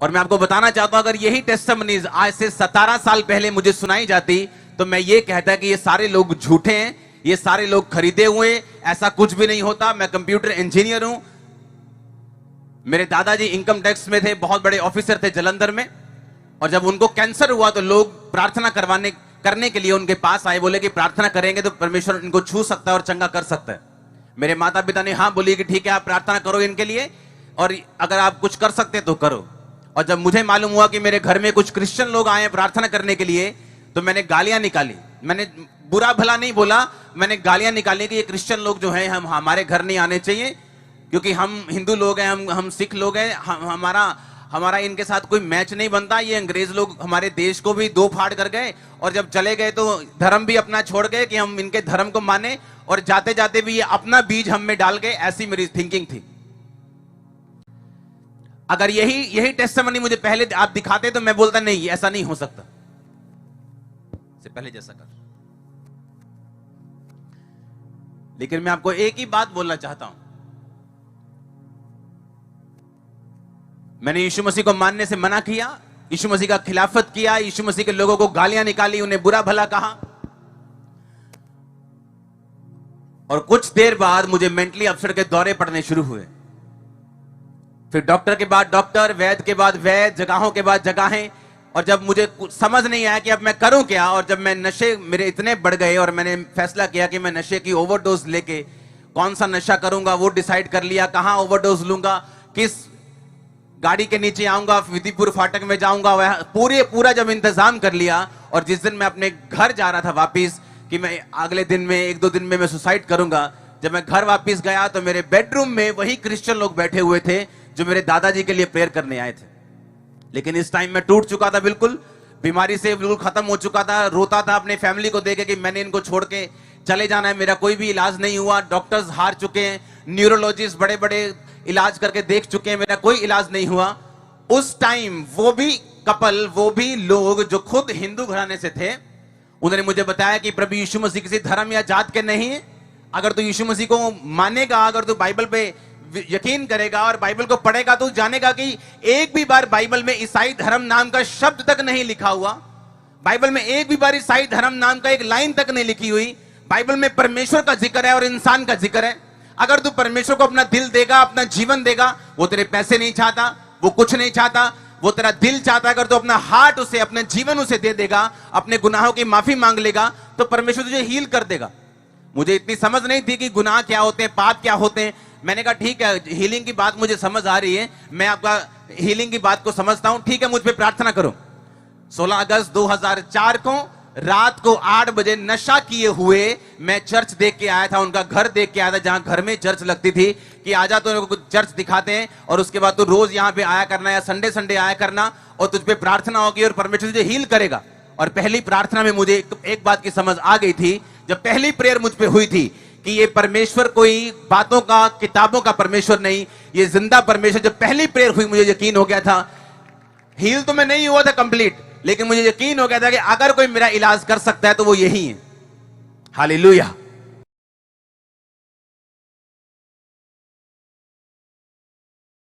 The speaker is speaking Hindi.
और मैं आपको बताना चाहता हूं, अगर यही टेस्टिमनीज आज से 17 साल पहले मुझे सुनाई जाती तो मैं ये कहता कि ये सारे लोग झूठे हैं, ये सारे लोग खरीदे हुए, ऐसा कुछ भी नहीं होता। मैं कंप्यूटर इंजीनियर हूं, मेरे दादाजी इनकम टैक्स में थे, बहुत बड़े ऑफिसर थे जलंधर में, और जब उनको कैंसर हुआ तो लोग प्रार्थना करने के लिए उनके पास आए, बोले कि प्रार्थना करेंगे तो परमेश्वर इनको छू सकता है और चंगा कर सकता है। मेरे माता पिता ने हाँ बोली कि ठीक है, आप प्रार्थना करो इनके लिए, और अगर आप कुछ कर सकते तो करो। और जब मुझे मालूम हुआ कि मेरे घर में कुछ क्रिश्चियन लोग आए प्रार्थना करने के लिए, तो मैंने गालियां निकाली। मैंने बुरा भला नहीं बोला, मैंने गालियां निकाली कि ये क्रिश्चियन लोग जो हैं, हम हमारे घर नहीं आने चाहिए, क्योंकि हम हिंदू लोग हैं, हम सिख लोग हैं, हमारा इनके साथ कोई मैच नहीं बनता। ये अंग्रेज लोग हमारे देश को भी दो फाड़ कर गए, और जब चले गए तो धर्म भी अपना छोड़ गए कि हम इनके धर्म को माने, और जाते जाते भी ये अपना बीज हम में डाल गए। ऐसी मेरी थिंकिंग थी। अगर यही टेस्टिमनी मुझे पहले आप दिखाते तो मैं बोलता नहीं, ऐसा नहीं हो सकता, से पहले जैसा कर। लेकिन मैं आपको एक ही बात बोलना चाहता हूं, मैंने यीशु मसीह को मानने से मना किया, यीशु मसीह का खिलाफत किया, यीशु मसीह के लोगों को गालियां निकाली, उन्हें बुरा भला कहा, और कुछ देर बाद मुझे मेंटली अपसेट के दौरे पड़ने शुरू हुए। फिर डॉक्टर के बाद डॉक्टर, वैद्य के बाद वैद्य, जगहों के बाद जगहें, और जब मुझे कुछ समझ नहीं आया कि अब मैं करूं क्या, और जब मैं नशे मेरे इतने बढ़ गए और मैंने फैसला किया कि मैं नशे की ओवरडोज लेके कौन सा नशा करूंगा वो डिसाइड कर लिया, कहां ओवरडोज लूंगा, किस गाड़ी के नीचे आऊंगा, विधिपुर फाटक में जाऊंगा, वह पूरा जब इंतजाम कर लिया, और जिस दिन मैं अपने घर जा रहा था वापिस कि मैं अगले दिन में 1-2 दिन में मैं सुसाइड करूंगा, जब मैं घर वापिस गया तो मेरे बेडरूम में वही क्रिश्चियन लोग बैठे हुए थे जो मेरे दादाजी के लिए प्रेयर करने आए थे। लेकिन इस टाइम मैं टूट चुका था, बिल्कुल बीमारी से बिल्कुल खत्म हो चुका था, रोता था अपने फैमिली को देखे कि मैंने इनको छोड़ के चले जाना है, मेरा कोई भी इलाज नहीं हुआ, डॉक्टर्स हार चुके हैं, न्यूरोलॉजिस्ट बड़े बड़े इलाज करके देख चुके हैं, मेरा कोई इलाज नहीं हुआ। उस टाइम वो भी कपल, वो भी लोग जो खुद हिंदू घराने से थे, उन्होंने मुझे बताया कि प्रभु यीशु मसीह किसी धर्म या जात के नहीं है, अगर तू यीशु मसीह को मानेगा, अगर तू बाइबल पे यकीन करेगा और बाइबल को पढ़ेगा तो जानेगा कि एक भी बार बाइबल में ईसाई धर्म नाम का शब्द तक नहीं लिखा हुआ, बाइबल में एक भी बार ईसाई धर्म नाम का एक लाइन तक नहीं लिखी हुई। बाइबल में परमेश्वर का जिक्र है और इंसान का जिक्र है। अगर तू परमेश्वर को अपना दिल देगा, अपना जीवन देगा, वो तेरे पैसे नहीं चाहता, वो कुछ नहीं चाहता, वो तेरा दिल चाहता है। अगर तू अपना हार्ट उसे, अपना जीवन उसे दे देगा, अपने गुनाहों की माफी मांग लेगा, तो परमेश्वर तुझे हील कर देगा। मुझे इतनी समझ नहीं थी कि गुनाह क्या होते हैं, पाप क्या होते हैं। मैंने कहा ठीक है, हीलिंग की बात मुझे समझ आ रही है, मैं आपका हीलिंग की बात को समझता हूं, ठीक है, मुझ पे प्रार्थना करो। 16 अगस्त 2004 को रात को 8 बजे नशा किए हुए मैं चर्च देख के आया था, उनका घर देख के आया था, जहां घर में चर्च लगती थी कि आजा तो चर्च दिखाते हैं, और उसके बाद तो रोज यहां पे आया करना या संडे संडे आया करना, और तुझ पे प्रार्थना होगी और परमेश्वर तुझे हील करेगा। और पहली प्रार्थना में मुझे एक बात की समझ आ गई थी, जब पहली प्रेयर मुझ पे हुई थी कि ये परमेश्वर कोई बातों का, किताबों का परमेश्वर नहीं, ये जिंदा परमेश्वर। जब पहली प्रेयर हुई मुझे यकीन हो गया था, हील तो मैं नहीं हुआ था कंप्लीट, लेकिन मुझे यकीन हो गया था कि अगर कोई मेरा इलाज कर सकता है तो वो यही है। हालेलुया।